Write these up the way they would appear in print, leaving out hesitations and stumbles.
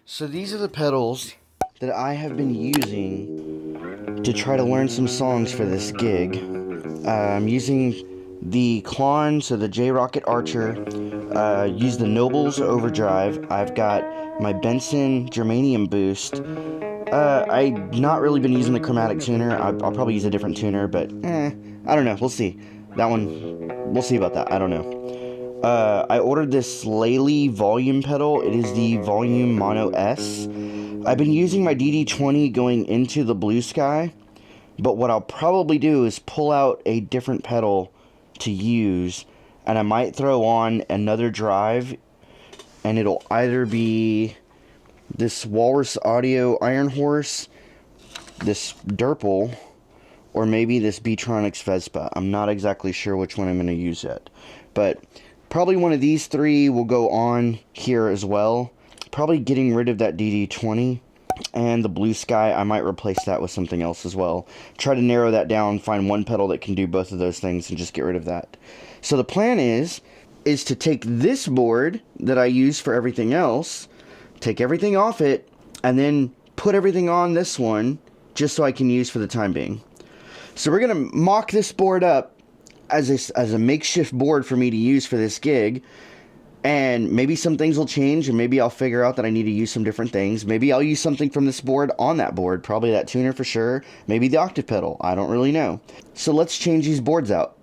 So these are the pedals that I have been using to try to learn some songs for this gig. I'm using the Klon, so the J-Rocket Archer, use the Nobles Overdrive. I've got my Benson Germanium Boost. I've not really been using the Chromatic tuner. I'll probably use a different tuner, but I don't know. We'll see. That one, we'll see about that. I don't know. I ordered this Lely volume pedal. It is the Volume Mono S. I've been using my DD20 going into the Blue Sky, but what I'll probably do is pull out a different pedal to use, and I might throw on another drive, and it'll either be this Walrus Audio Iron Horse, this Durple, or maybe this Beatronics Vespa. I'm not exactly sure which one I'm going to use yet, but probably one of these three will go on here as well. Probably getting rid of that DD20, and the Blue Sky, I might replace that with something else as well. Try to narrow that down, find one pedal that can do both of those things, and just get rid of that. So the plan is to take this board that I use for everything else, take everything off it, and then put everything on this one, just so I can use for the time being. So we're going to mock this board up as a makeshift board for me to use for this gig, and maybe some things will change, and maybe I'll figure out that I need to use some different things. Maybe I'll use something from this board on that board, probably that tuner for sure, maybe the octave pedal, I don't really know. So let's change these boards out.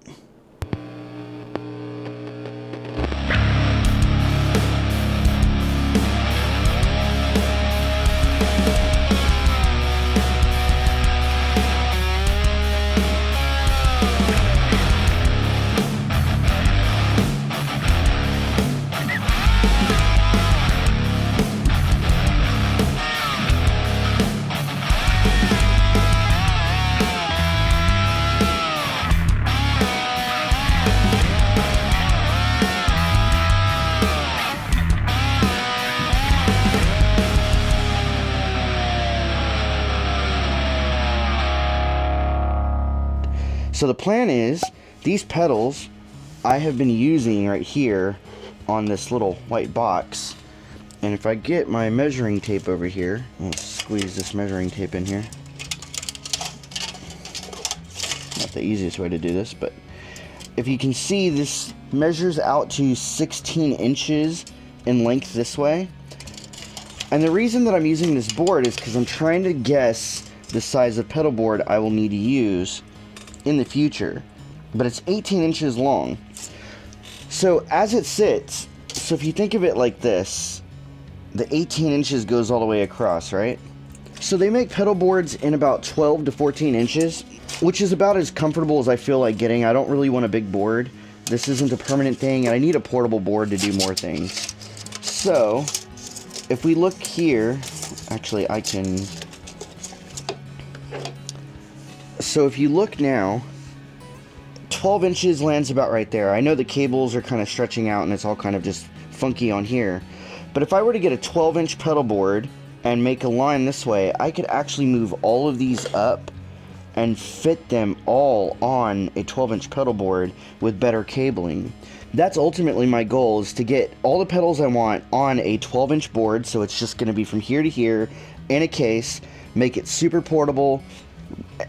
So the plan is, these pedals I have been using right here on this little white box. And if I get my measuring tape over here, I'll squeeze this measuring tape in here. Not the easiest way to do this, but if you can see, this measures out to 16 inches in length this way. And the reason that I'm using this board is because I'm trying to guess the size of pedal board I will need to use in the future, but it's 18 inches long. So as it sits, so if you think of it like this, the 18 inches goes all the way across, right? So they make pedal boards in about 12 to 14 inches, which is about as comfortable as I feel like getting. I don't really want a big board. This isn't a permanent thing, and I need a portable board to do more things. So if we look here, actually I can... So if you look now, 12 inches lands about right there. I know the cables are kind of stretching out and it's all kind of just funky on here. But if I were to get a 12-inch pedal board and make a line this way, I could actually move all of these up and fit them all on a 12-inch pedal board with better cabling. That's ultimately my goal, is to get all the pedals I want on a 12-inch board, so it's just going to be from here to here in a case, make it super portable,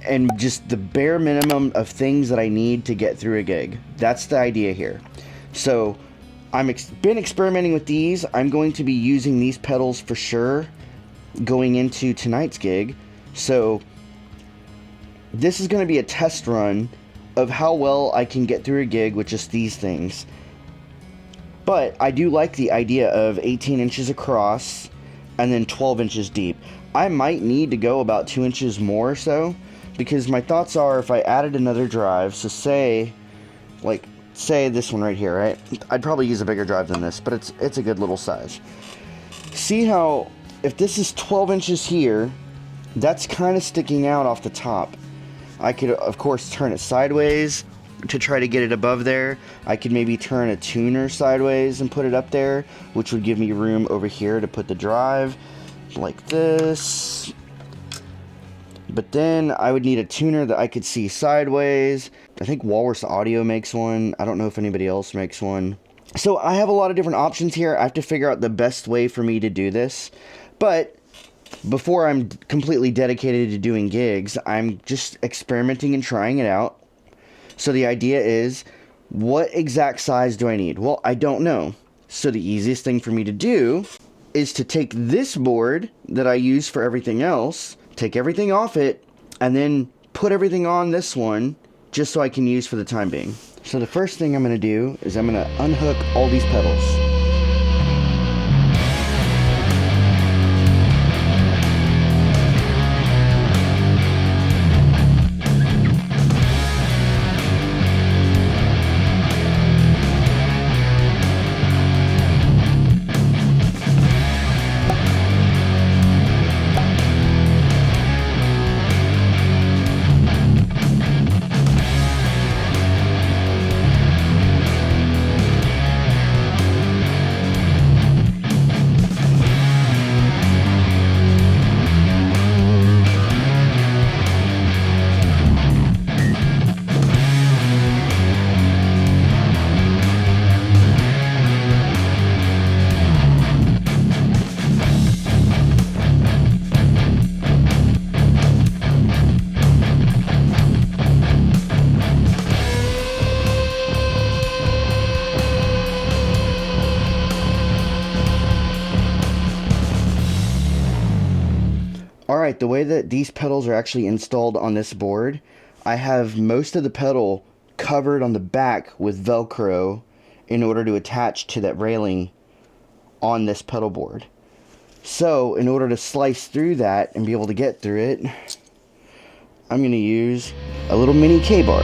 and just the bare minimum of things that I need to get through a gig. That's the idea here. So I've been experimenting with these. I'm going to be using these pedals for sure going into tonight's gig. So this is going to be a test run of how well I can get through a gig with just these things. But I do like the idea of 18 inches across and then 12 inches deep. I might need to go about 2 inches more or so, because my thoughts are, if I added another drive, so say this one right here, right? I'd probably use a bigger drive than this, but it's a good little size. See how, if this is 12 inches here, that's kind of sticking out off the top. I could, of course, turn it sideways to try to get it above there. I could maybe turn a tuner sideways and put it up there, which would give me room over here to put the drive. Like this. But then I would need a tuner that I could see sideways. I think Walrus Audio makes one. I don't know if anybody else makes one. So I have a lot of different options here. I have to figure out the best way for me to do this. But before I'm completely dedicated to doing gigs, I'm just experimenting and trying it out. So the idea is, what exact size do I need? Well, I don't know. So the easiest thing for me to do is to take this board that I use for everything else, take everything off it, and then put everything on this one, just so I can use for the time being. So the first thing I'm going to do is I'm going to unhook all these pedals. Alright, the way that these pedals are actually installed on this board, I have most of the pedal covered on the back with Velcro in order to attach to that railing on this pedal board. So, in order to slice through that and be able to get through it, I'm going to use a little mini K-bar.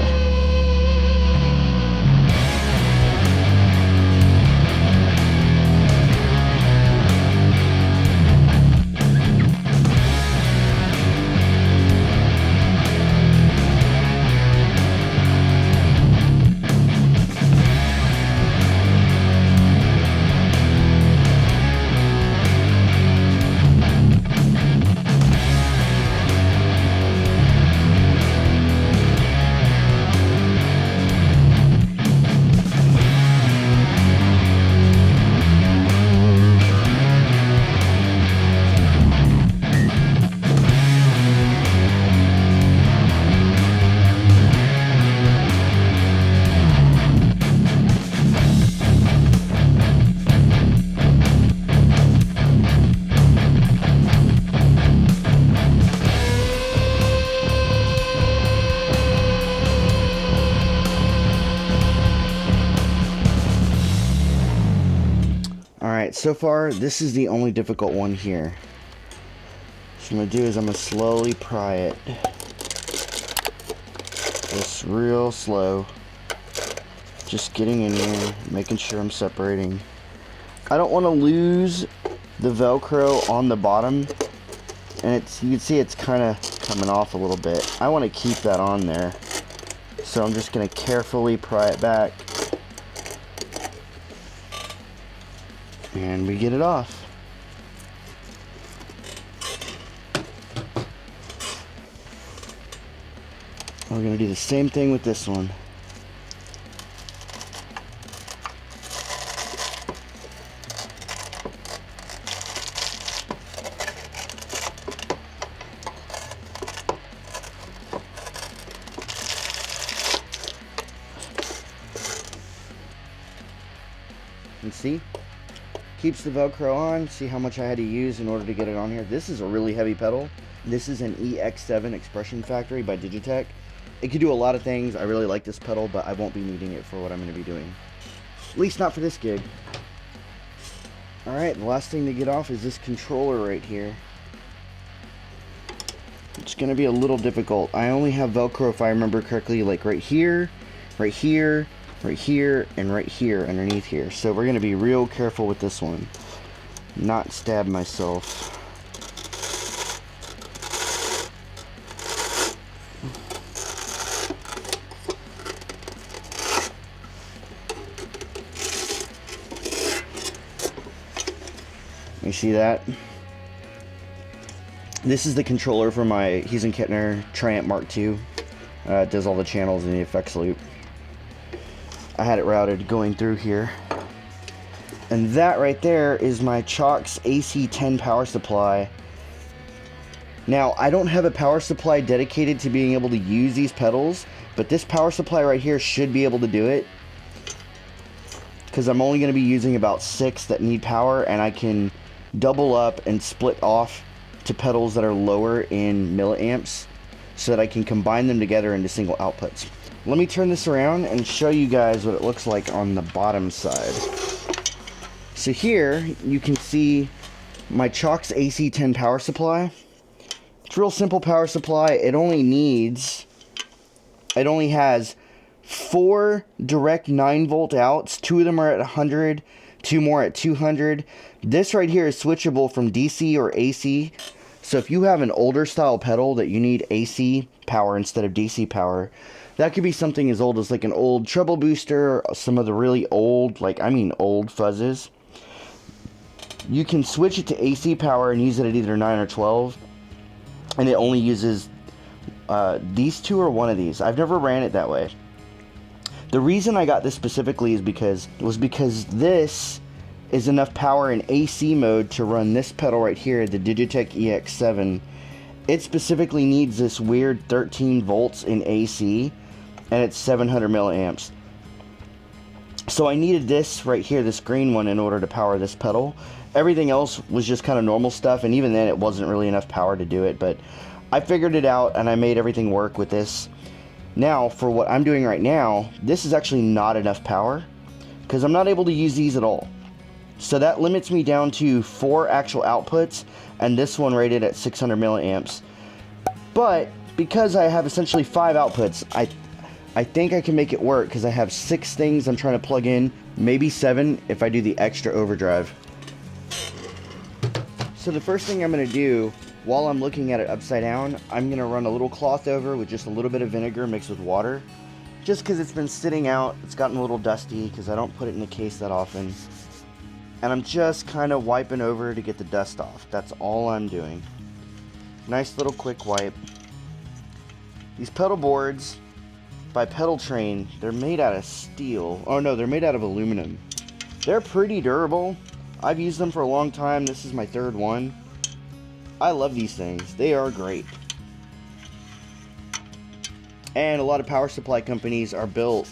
Alright, so far this is the only difficult one here. So what I'm going to do is I'm going to slowly pry it. Just real slow. Just getting in here, making sure I'm separating. I don't want to lose the Velcro on the bottom. And you can see it's kind of coming off a little bit. I want to keep that on there. So I'm just going to carefully pry it back. And we get it off. We're going to do the same thing with this one. And see? Keeps the Velcro on. See how much I had to use in order to get it on here. This is a really heavy pedal. This is an EX7 Expression Factory by Digitech. It could do a lot of things. I really like this pedal, but I won't be needing it for what I'm going to be doing. At least not for this gig. Alright, the last thing to get off is this controller right here. It's going to be a little difficult. I only have Velcro, if I remember correctly, like right here, right here, right here, and right here underneath here. So we're going to be real careful with this one. Not stab myself. You see that? This is the controller for my Hughes & Kettner Triumph Mark II. It does all the channels in the effects loop. I had it routed going through here. And that right there is my Chalks AC10 power supply. Now, I don't have a power supply dedicated to being able to use these pedals, but this power supply right here should be able to do it, because I'm only going to be using about 6 that need power, and I can double up and split off to pedals that are lower in milliamps so that I can combine them together into single outputs. Let me turn this around and show you guys what it looks like on the bottom side. So here you can see my Chalks AC10 power supply. It's a real simple power supply. It only has 4 direct 9-volt outs. 2 of them are at 100, 2 more at 200. This right here is switchable from DC or AC. So if you have an older style pedal that you need AC power instead of DC power, that could be something as old as like an old treble booster, some of the really old, old fuzzes. You can switch it to AC power and use it at either 9 or 12. And it only uses these 2 or one of these. I've never ran it that way. The reason I got this specifically is because this is enough power in AC mode to run this pedal right here, the Digitech EX7. It specifically needs this weird 13 volts in AC, and it's 700 milliamps. So I needed this right here, this green one, in order to power this pedal. Everything else was just kind of normal stuff, and even then it wasn't really enough power to do it, but I figured it out and I made everything work with this. Now, for what I'm doing right now, this is actually not enough power because I'm not able to use these at all. So that limits me down to 4 actual outputs, and this one rated at 600 milliamps. But because I have essentially 5 outputs, I think I can make it work because I have 6 things I'm trying to plug in, maybe 7 if I do the extra overdrive. So the first thing I'm going to do while I'm looking at it upside down, I'm going to run a little cloth over with just a little bit of vinegar mixed with water. Just because it's been sitting out, it's gotten a little dusty because I don't put it in the case that often. And I'm just kind of wiping over to get the dust off. That's all I'm doing. Nice little quick wipe. These pedal boards by Pedal Train, they're made out of steel. Oh no, they're made out of aluminum. They're pretty durable. I've used them for a long time. This is my 3rd one. I love these things. They are great. And a lot of power supply companies are built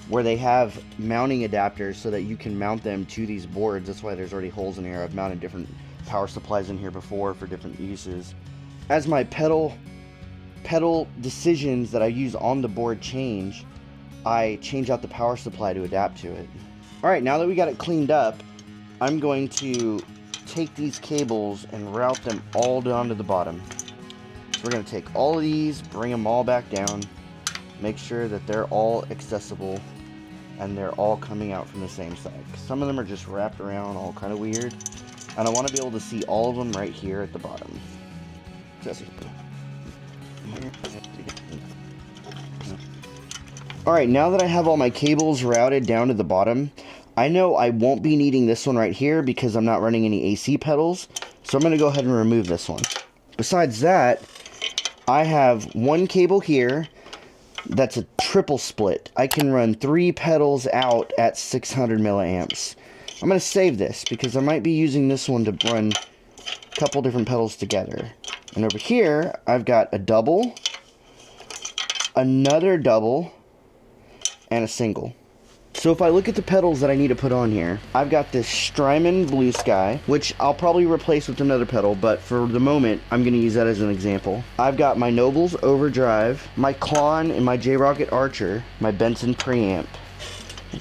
where they have mounting adapters so that you can mount them to these boards. That's why there's already holes in here. I've mounted different power supplies in here before for different uses. As my pedal decisions that I use on the board change, I change out the power supply to adapt to it. Alright, now that we got it cleaned up, I'm going to take these cables and route them all down to the bottom. So we're going to take all of these, bring them all back down, make sure that they're all accessible and they're all coming out from the same side. Some of them are just wrapped around all kind of weird, and I want to be able to see all of them right here at the bottom. Alright, now that I have all my cables routed down to the bottom, I know I won't be needing this one right here because I'm not running any AC pedals, so I'm going to go ahead and remove this one. Besides that, I have one cable here that's a triple split. I can run 3 pedals out at 600 milliamps. I'm going to save this because I might be using this one to run a couple different pedals together. And over here, I've got a double, another double, and a single. So if I look at the pedals that I need to put on here, I've got this Strymon Blue Sky, which I'll probably replace with another pedal, but for the moment, I'm going to use that as an example. I've got my Nobles Overdrive, my Klon and my J-Rocket Archer, my Benson preamp,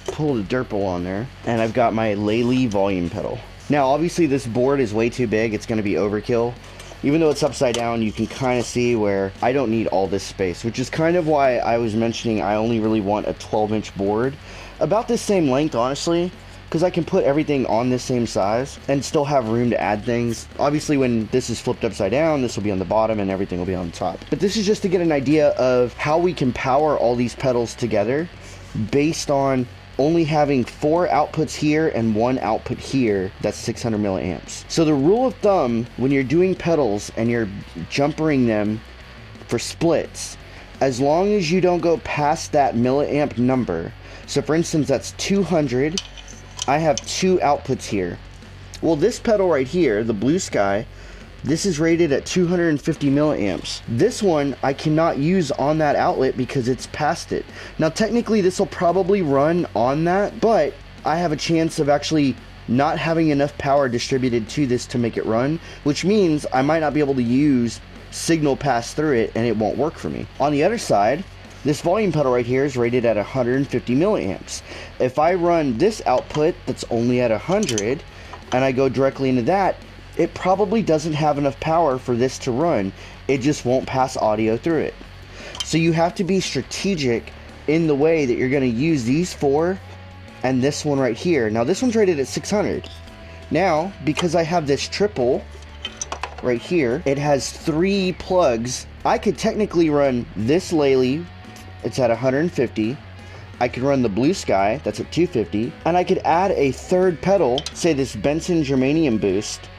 pull the Dirple on there, and I've got my Lely volume pedal. Now obviously this board is way too big, it's going to be overkill. Even though it's upside down, you can kind of see where I don't need all this space, which is kind of why I was mentioning I only really want a 12-inch board. About this same length, honestly, because I can put everything on this same size and still have room to add things. Obviously, when this is flipped upside down, this will be on the bottom and everything will be on the top. But this is just to get an idea of how we can power all these pedals together based on only having 4 outputs here and 1 output here that's 600 milliamps. So the rule of thumb when you're doing pedals and you're jumpering them for splits, as long as you don't go past that milliamp number, so for instance that's 200 I have two outputs here. Well, this pedal right here, the Blue Sky, this is rated at 250 milliamps. This one I cannot use on that outlet because it's past it. Now technically this will probably run on that, but I have a chance of actually not having enough power distributed to this to make it run, which means I might not be able to use signal pass through it and it won't work for me. On the other side, this volume pedal right here is rated at 150 milliamps. If I run this output that's only at 100 and I go directly into that, it probably doesn't have enough power for this to run. It just won't pass audio through it. So you have to be strategic in the way that you're going to use these four and this one right here. Now this one's rated at 600. Now, because I have this triple right here, it has 3 plugs. I could technically run this Lely, it's at 150. I could run the Blue Sky, that's at 250. And I could add a third pedal, say this Benson Germanium Boost.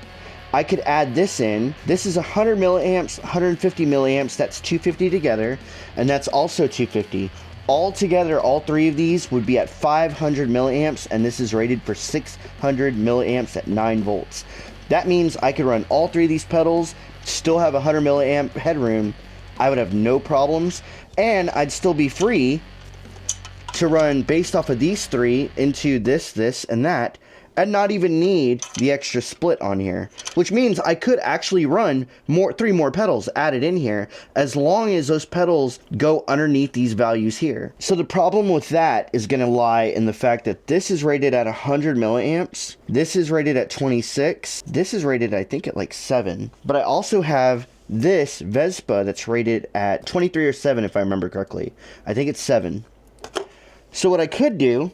I could add this in. This is 100 milliamps, 150 milliamps, that's 250 together, and that's also 250. All together, all 3 of these would be at 500 milliamps, and this is rated for 600 milliamps at 9 volts. That means I could run all 3 of these pedals, still have 100 milliamp headroom. I would have no problems, and I'd still be free to run based off of these 3 into this, and that, and not even need the extra split on here, which means I could actually run 3 more pedals added in here as long as those pedals go underneath these values here. So the problem with that is going to lie in the fact that this is rated at 100 milliamps, this is rated at 26, this is rated I think at like 7, but I also have this Vespa that's rated at 23 or 7 if I remember correctly. I think it's 7. So what I could do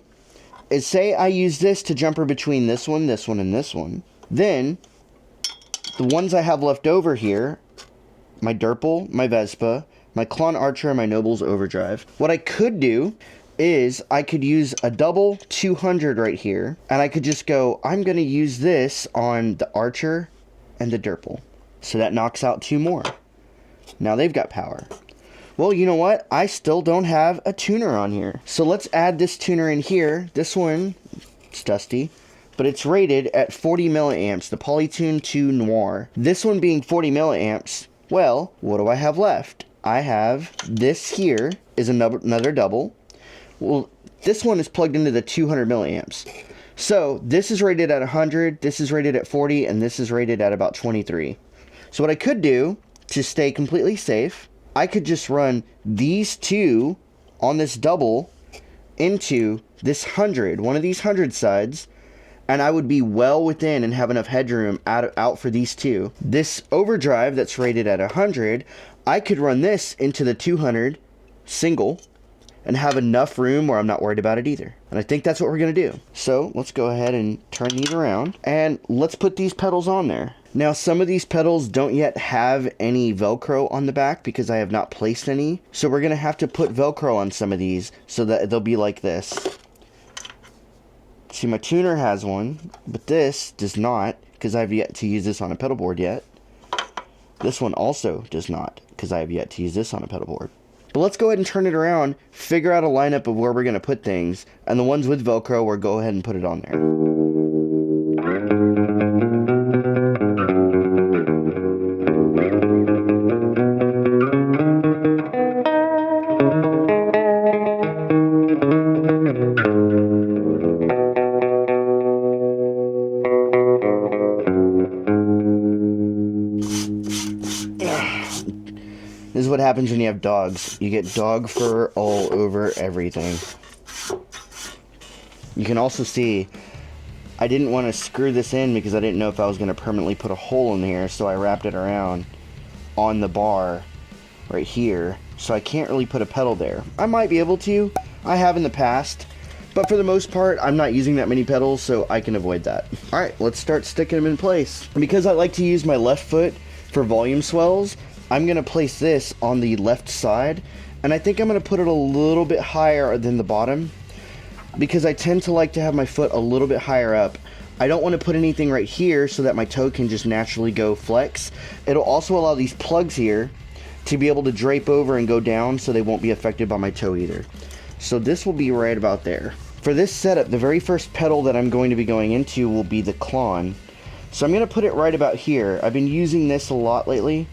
is say I use this to jumper between this one, and this one. Then, the ones I have left over here, my Dirple, my Vespa, my Klon Archer, and my Noble's Overdrive. What I could do is I could use a double 200 right here, and I could just go, I'm going to use this on the Archer and the Dirple. So that knocks out 2 more. Now they've got power. Well, you know what? I still don't have a tuner on here. So let's add this tuner in here. This one, it's dusty, but it's rated at 40 milliamps, the Polytune 2 Noir. This one being 40 milliamps, well, what do I have left? I have this here is another double. Well, this one is plugged into the 200 milliamps. So this is rated at 100, this is rated at 40, and this is rated at about 23. So what I could do to stay completely safe, I could just run these 2 on this double into this 100, one of these 100 sides, and I would be well within and have enough headroom out for these 2. This overdrive that's rated at 100, I could run this into the 200 single and have enough room where I'm not worried about it either. And I think that's what we're going to do. So let's go ahead and turn these around and let's put these pedals on there. Now some of these pedals don't yet have any Velcro on the back because I have not placed any. So we're going to have to put Velcro on some of these so that they'll be like this. See, my tuner has one, but this does not because I have yet to use this on a pedal board yet. This one also does not because I have yet to use this on a pedal board. But let's go ahead and turn it around, figure out a lineup of where we're going to put things, and the ones with Velcro, we'll go ahead and put it on there. This is what happens when you have dogs. You get dog fur all over everything. You can also see, I didn't want to screw this in because I didn't know if I was going to permanently put a hole in here, so I wrapped it around on the bar right here, so I can't really put a pedal there. I might be able to, I have in the past, but for the most part, I'm not using that many pedals, so I can avoid that. Alright, let's start sticking them in place. And because I like to use my left foot for volume swells, I'm going to place this on the left side, and I think I'm going to put it a little bit higher than the bottom, because I tend to like to have my foot a little bit higher up. I don't want to put anything right here so that my toe can just naturally go flex. It'll also allow these plugs here to be able to drape over and go down so they won't be affected by my toe either. So this will be right about there. For this setup, the very first pedal that I'm going to be going into will be the Klon. So I'm going to put it right about here. I've been using this a lot lately,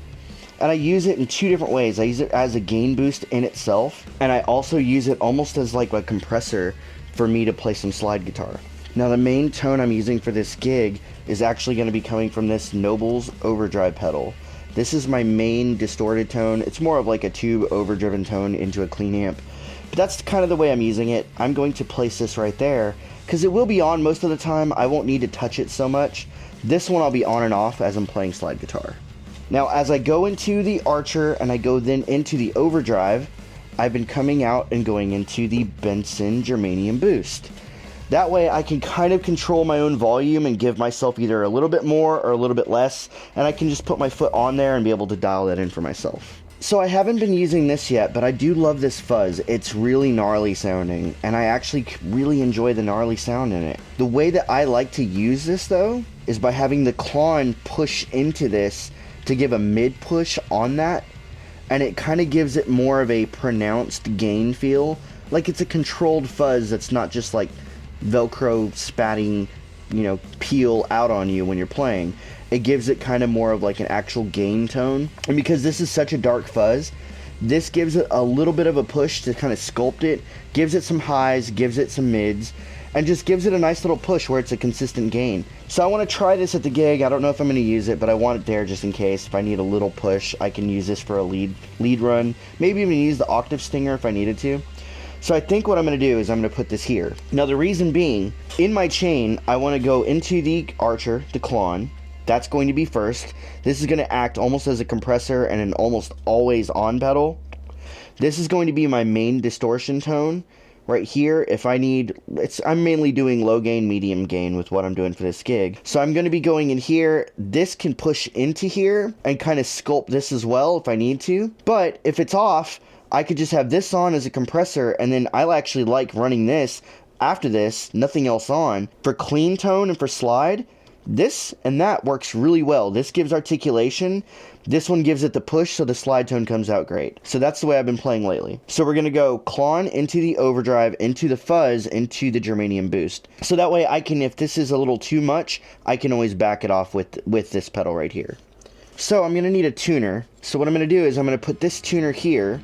and I use it in two different ways. I use it as a gain boost in itself, and I also use it almost as like a compressor for me to play some slide guitar. Now the main tone I'm using for this gig is actually going to be coming from this Noble's overdrive pedal. This is my main distorted tone. It's more of like a tube overdriven tone into a clean amp. But that's kind of the way I'm using it. I'm going to place this right there because it will be on most of the time. I won't need to touch it so much. This one I'll be on and off as I'm playing slide guitar. Now as I go into the Archer and I go then into the overdrive, I've been coming out and going into the Benson Germanium Boost. That way I can kind of control my own volume and give myself either a little bit more or a little bit less, and I can just put my foot on there and be able to dial that in for myself. So I haven't been using this yet, but I do love this fuzz. It's really gnarly sounding, and I actually really enjoy the gnarly sound in it. The way that I like to use this though is by having the Klon push into this to give a mid push on that, and it kind of gives it more of a pronounced gain feel, like it's a controlled fuzz that's not just like Velcro spatting, you know, peel out on you when you're playing. It gives it kind of more of like an actual gain tone, and because this is such a dark fuzz, this gives it a little bit of a push to kind of sculpt it, gives it some highs, gives it some mids, and just gives it a nice little push where it's a consistent gain. So I want to try this at the gig. I don't know if I'm going to use it, but I want it there just in case. If I need a little push, I can use this for a lead run, maybe even use the octave stinger if I needed to. So I think what I'm going to do is I'm going to put this here. Now the reason being, in my chain, I want to go into the Archer, the Klon. That's going to be first. This is going to act almost as a compressor and an almost always on pedal. This is going to be my main distortion tone. Right here, if I need, I'm mainly doing low gain, medium gain with what I'm doing for this gig. So I'm going to be going in here. This can push into here and kind of sculpt this as well if I need to. But if it's off, I could just have this on as a compressor, and then I actually like running this after this, nothing else on. For clean tone and for slide, this and that works really well. This gives articulation. This one gives it the push, so the slide tone comes out great. So that's the way I've been playing lately. So we're going to go Klon into the overdrive, into the fuzz, into the Germanium Boost. So that way I can, if this is a little too much, I can always back it off with this pedal right here. So I'm going to need a tuner. So what I'm going to do is I'm going to put this tuner here,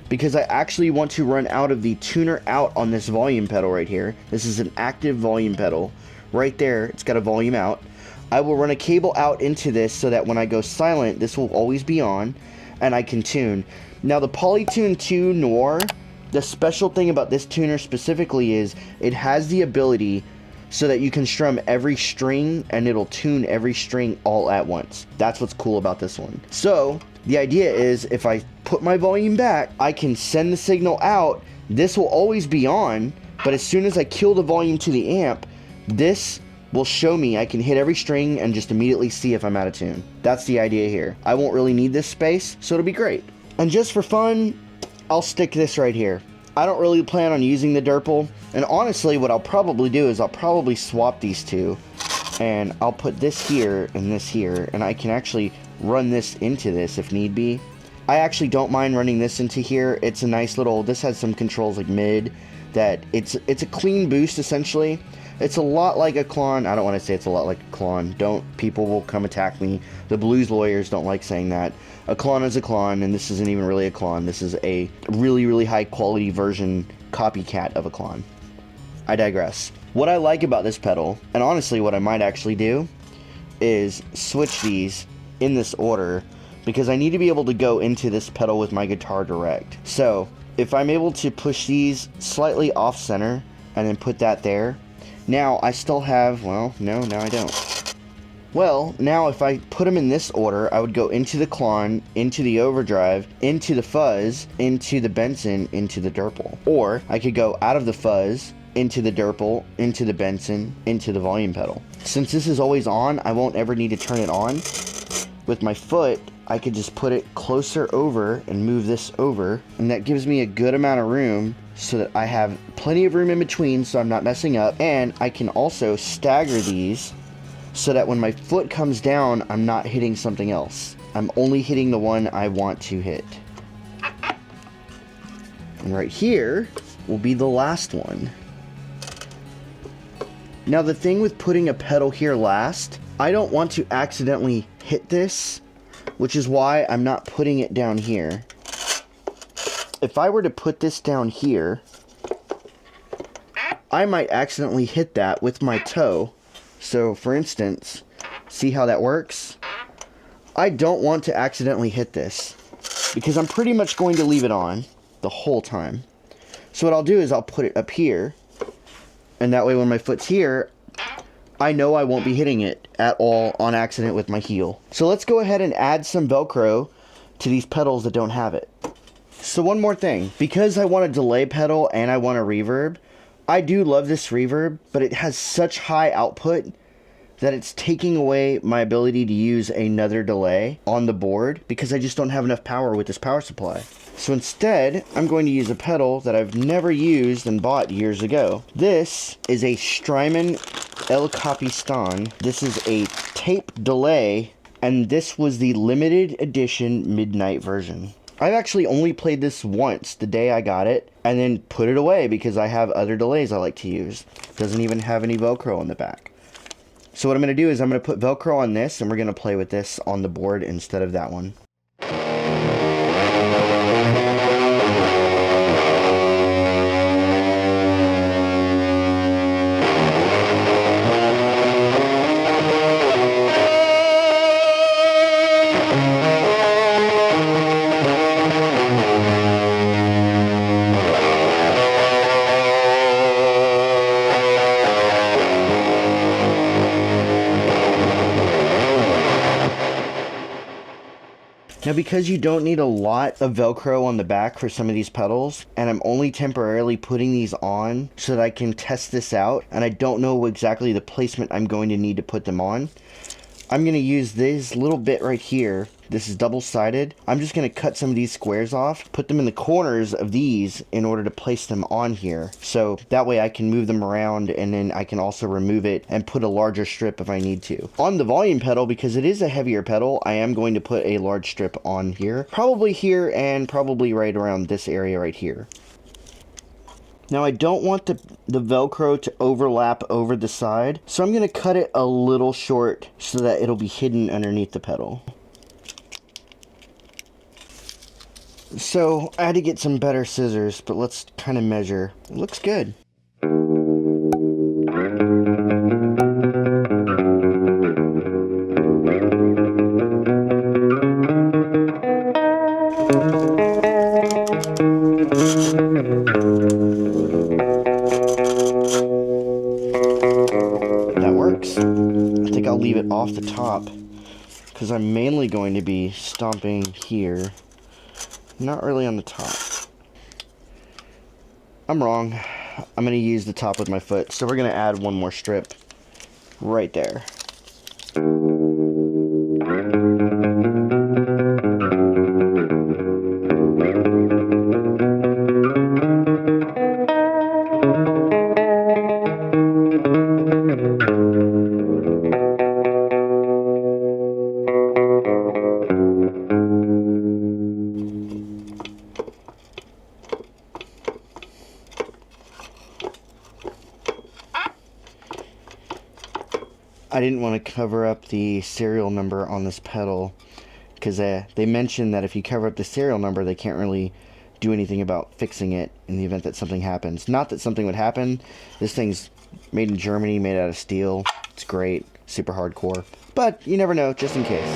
because I actually want to run out of the tuner out on this volume pedal right here. This is an active volume pedal. Right there, it's got a volume out. I will run a cable out into this so that when I go silent, this will always be on, and I can tune. Now the Polytune 2 Noir, the special thing about this tuner specifically is it has the ability so that you can strum every string and it'll tune every string all at once. That's what's cool about this one. So the idea is if I put my volume back, I can send the signal out. This will always be on, but as soon as I kill the volume to the amp, this will show me I can hit every string and just immediately see if I'm out of tune. That's the idea here. I won't really need this space, so it'll be great. And just for fun, I'll stick this right here. I don't really plan on using the Dirple, and honestly what I'll probably do is I'll probably swap these two, and I'll put this here and this here, and I can actually run this into this if need be. I actually don't mind running this into here. It's a nice little, this has some controls like mid, that it's a clean boost essentially. It's a lot like a Klon. I don't want to say it's a lot like a Klon. People will come attack me. The blues lawyers don't like saying that. A Klon is a Klon, and this isn't even really a Klon. This is a really, really high quality version copycat of a Klon. I digress. What I like about this pedal, and honestly what I might actually do, is switch these in this order, because I need to be able to go into this pedal with my guitar direct. So if I'm able to push these slightly off center and then put that there, now I still have, well, no, now I don't. Well, now if I put them in this order, I would go into the Klon, into the overdrive, into the fuzz, into the Benson, into the Dirple. Or I could go out of the fuzz, into the Dirple, into the Benson, into the volume pedal. Since this is always on, I won't ever need to turn it on. With my foot, I could just put it closer over and move this over, and that gives me a good amount of room so that I have plenty of room in between so I'm not messing up. And I can also stagger these so that when my foot comes down, I'm not hitting something else. I'm only hitting the one I want to hit. And right here will be the last one. Now the thing with putting a pedal here last, I don't want to accidentally hit this, which is why I'm not putting it down here. If I were to put this down here, I might accidentally hit that with my toe. So for instance, see how that works? I don't want to accidentally hit this because I'm pretty much going to leave it on the whole time. So what I'll do is I'll put it up here, and that way when my foot's here, I know I won't be hitting it at all on accident with my heel. So let's go ahead and add some Velcro to these pedals that don't have it. So one more thing, because I want a delay pedal and I want a reverb, I do love this reverb, but it has such high output that it's taking away my ability to use another delay on the board because I just don't have enough power with this power supply. So instead, I'm going to use a pedal that I've never used and bought years ago. This is a Strymon El Capistan. This is a tape delay, and this was the limited edition midnight version. I've actually only played this once the day I got it, and then put it away because I have other delays I like to use. It doesn't even have any Velcro on the back. So what I'm going to do is I'm going to put Velcro on this, and we're going to play with this on the board instead of that one. Now because you don't need a lot of Velcro on the back for some of these pedals, and I'm only temporarily putting these on so that I can test this out, and I don't know exactly the placement I'm going to need to put them on, I'm going to use this little bit right here. This is double-sided. I'm just going to cut some of these squares off, put them in the corners of these in order to place them on here. So that way I can move them around, and then I can also remove it and put a larger strip if I need to. On the volume pedal, because it is a heavier pedal, I am going to put a large strip on here. Probably here and probably right around this area right here. Now I don't want the Velcro to overlap over the side, so I'm going to cut it a little short so that it'll be hidden underneath the pedal. So I had to get some better scissors, but let's kind of measure. It looks good. That works. I think I'll leave it off the top because I'm mainly going to be stomping here. Not really on the top. I'm wrong. I'm going to use the top with my foot. So we're going to add one more strip right there. I didn't want to cover up the serial number on this pedal because they mentioned that if you cover up the serial number, they can't really do anything about fixing it in the event that something happens. Not that something would happen. This thing's made in Germany, made out of steel. It's great, super hardcore. But you never know, just in case.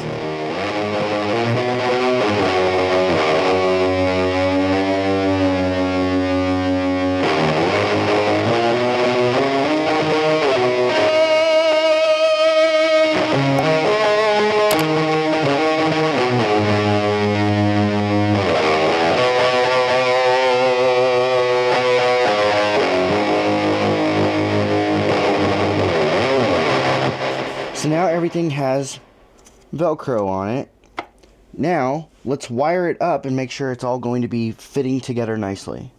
So now everything has Velcro on it. Now, let's wire it up and make sure it's all going to be fitting together nicely.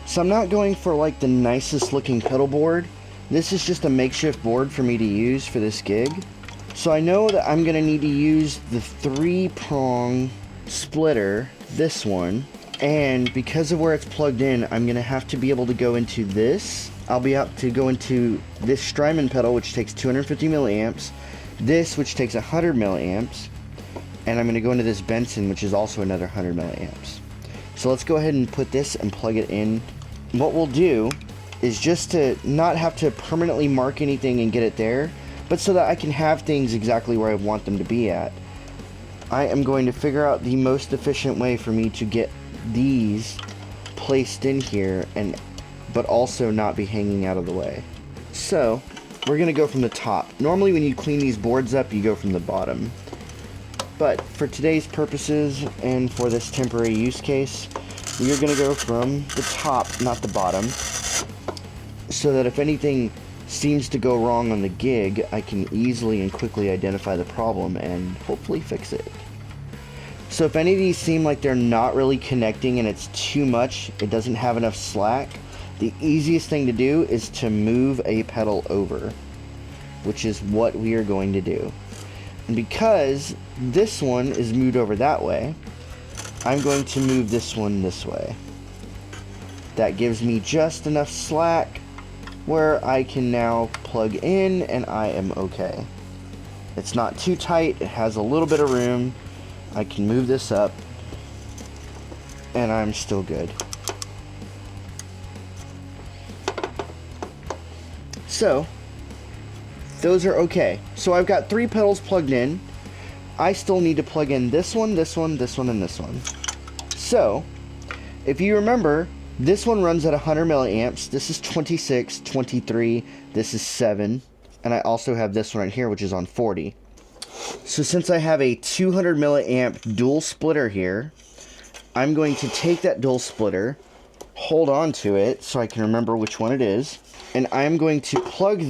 So I'm not going for like the nicest looking pedal board. This is just a makeshift board for me to use for this gig. So I know that I'm going to need to use the 3-prong splitter, this one. And because of where it's plugged in, I'm going to have to be able to go into this. I'll be able to go into this Strymon pedal, which takes 250 milliamps. This, which takes 100 milliamps. And I'm going to go into this Benson, which is also another 100 milliamps. So let's go ahead and put this and plug it in. What we'll do is just to not have to permanently mark anything and get it there, but so that I can have things exactly where I want them to be at. I am going to figure out the most efficient way for me to get these placed in here, but also not be hanging out of the way. So we're going to go from the top. Normally when you clean these boards up, you go from the bottom. But for today's purposes and for this temporary use case, we are going to go from the top, not the bottom, so that if anything seems to go wrong on the gig, I can easily and quickly identify the problem and hopefully fix it. So if any of these seem like they're not really connecting and it's too much, it doesn't have enough slack, the easiest thing to do is to move a pedal over, which is what we are going to do. And because this one is moved over that way, I'm going to move this one this way. That gives me just enough slack where I can now plug in and I am okay. It's not too tight, it has a little bit of room. I can move this up and I'm still good. So those are okay. So I've got 3 pedals plugged in. I still need to plug in this one, this one, this one, and this one. So if you remember, this one runs at 100 milliamps. This is 26, 23, this is 7, and I also have this one right here, which is on 40. So since I have a 200 milliamp dual splitter here, I'm going to take that dual splitter, hold on to it so I can remember which one it is, and I'm going to plug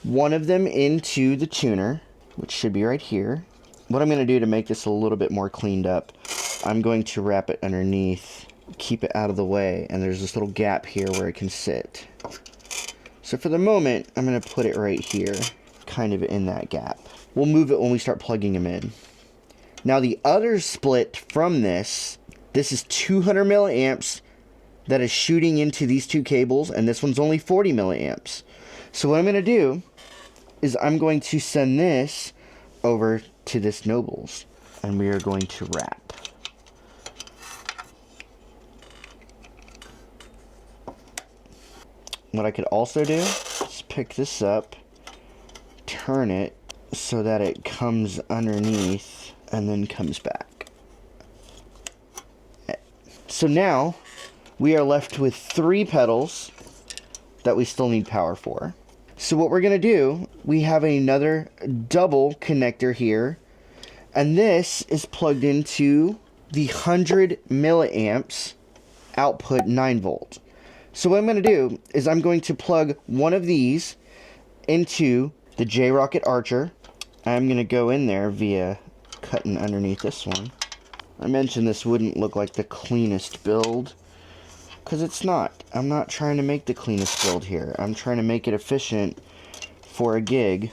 one of them into the tuner, which should be right here. What I'm going to do to make this a little bit more cleaned up, I'm going to wrap it underneath, keep it out of the way, and there's this little gap here where it can sit. So for the moment, I'm going to put it right here, kind of in that gap. We'll move it when we start plugging them in. Now the other split from this is 200 milliamps that is shooting into these 2 cables, and this one's only 40 milliamps. So what I'm going to do is I'm going to send this over to this Nobles, and we are going to wrap. What I could also do is pick this up, turn it so that it comes underneath and then comes back. So now we are left with 3 pedals that we still need power for. So what we're going to do, we have another double connector here, and this is plugged into the 100 milliamps output 9 volt. So what I'm going to do is I'm going to plug one of these into the J-Rocket Archer. I'm going to go in there via cutting underneath this one. I mentioned this wouldn't look like the cleanest build, because it's not. I'm not trying to make the cleanest build here. I'm trying to make it efficient for a gig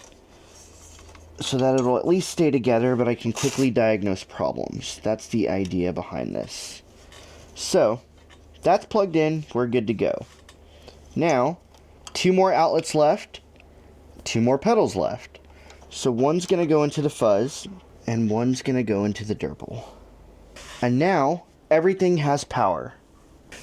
so that it'll at least stay together, but I can quickly diagnose problems. That's the idea behind this. So that's plugged in. We're good to go. Now, 2 more outlets left, 2 more pedals left. So one's going to go into the fuzz, and one's going to go into the Derpal. And now, everything has power.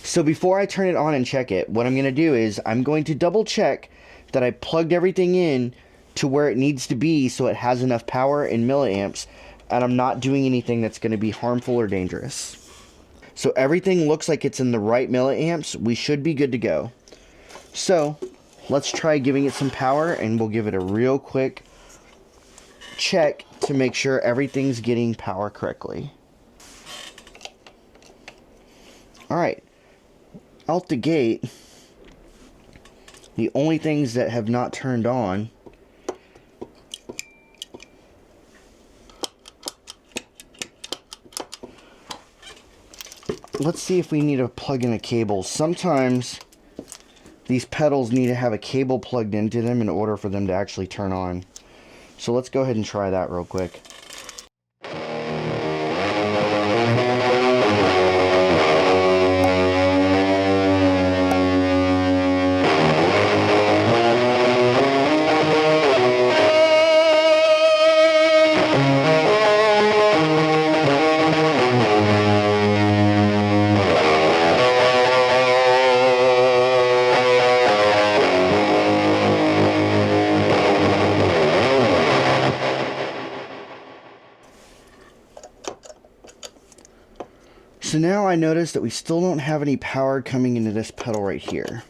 So before I turn it on and check it, what I'm going to do is I'm going to double check that I plugged everything in to where it needs to be so it has enough power in milliamps, and I'm not doing anything that's going to be harmful or dangerous. So everything looks like it's in the right milliamps. We should be good to go. So let's try giving it some power, and we'll give it a real quick check to make sure everything's getting power correctly. Alright, out the gate, the only things that have not turned on let's see if we need to plug in a cable. Sometimes these pedals need to have a cable plugged into them in order for them to actually turn on. So let's go ahead and try that real quick. now I notice that we still don't have any power coming into this pedal right here.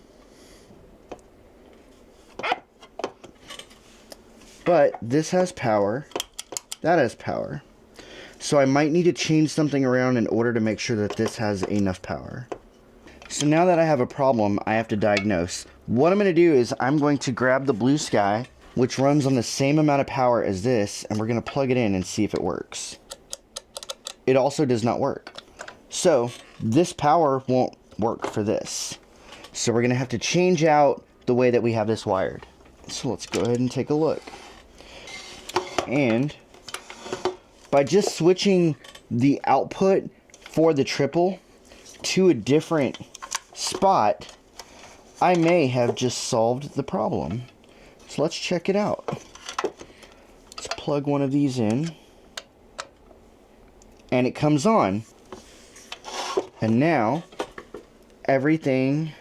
But this has power, that has power. So I might need to change something around in order to make sure that this has enough power. So now that I have a problem, I have to diagnose. What I'm going to do is I'm going to grab the Blue Sky, which runs on the same amount of power as this, and we're going to plug it in and see if it works. It also does not work. So this power won't work for this. So we're going to have to change out the way that we have this wired. So let's go ahead and take a look. And by just switching the output for the triple to a different spot, I may have just solved the problem. So let's check it out. Let's plug one of these in. And it comes on. And now everything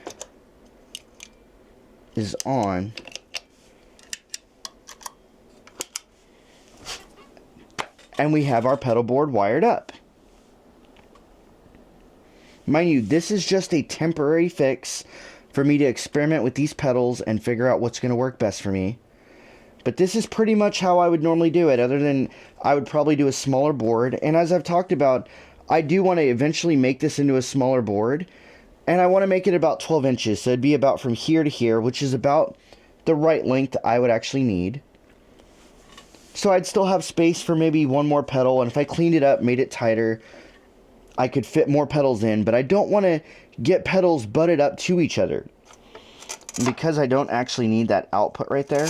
is on. And we have our pedal board wired up. Mind you, this is just a temporary fix for me to experiment with these pedals and figure out what's going to work best for me. But this is pretty much how I would normally do it, other than I would probably do a smaller board. And as I've talked about, I do want to eventually make this into a smaller board. And I want to make it about 12 inches. So it'd be about from here to here, which is about the right length I would actually need. So I'd still have space for maybe one more pedal, and if I cleaned it up, made it tighter, I could fit more pedals in, but I don't want to get pedals butted up to each other. And because I don't actually need that output right there,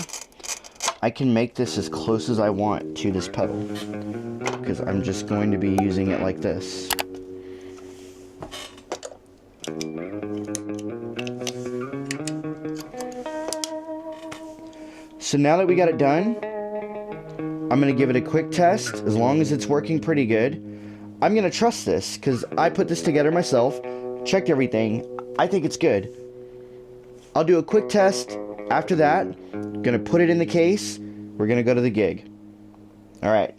I can make this as close as I want to this pedal, because I'm just going to be using it like this. So now that we got it done, I'm going to give it a quick test. As long as it's working pretty good, I'm going to trust this because I put this together myself, checked everything. I think it's good. I'll do a quick test. After that, I'm going to put it in the case. We're going to go to the gig. All right.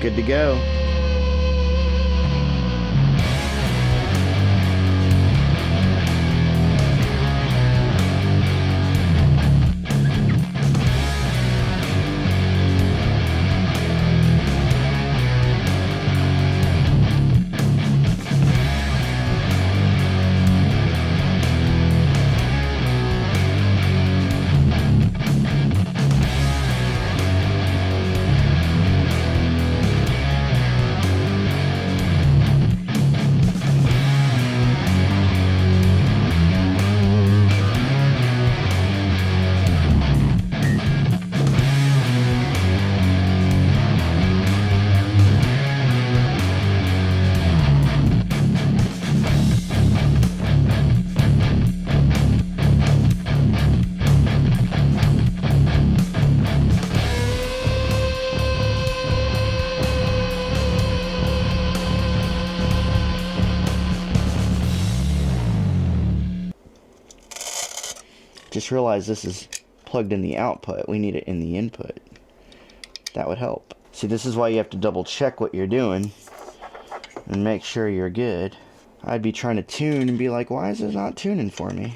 Good to go. Just realize this is plugged in the output. We need it in the input. That would help. See, this is why you have to double check what you're doing and make sure you're good. I'd be trying to tune and be like, why is it not tuning for me?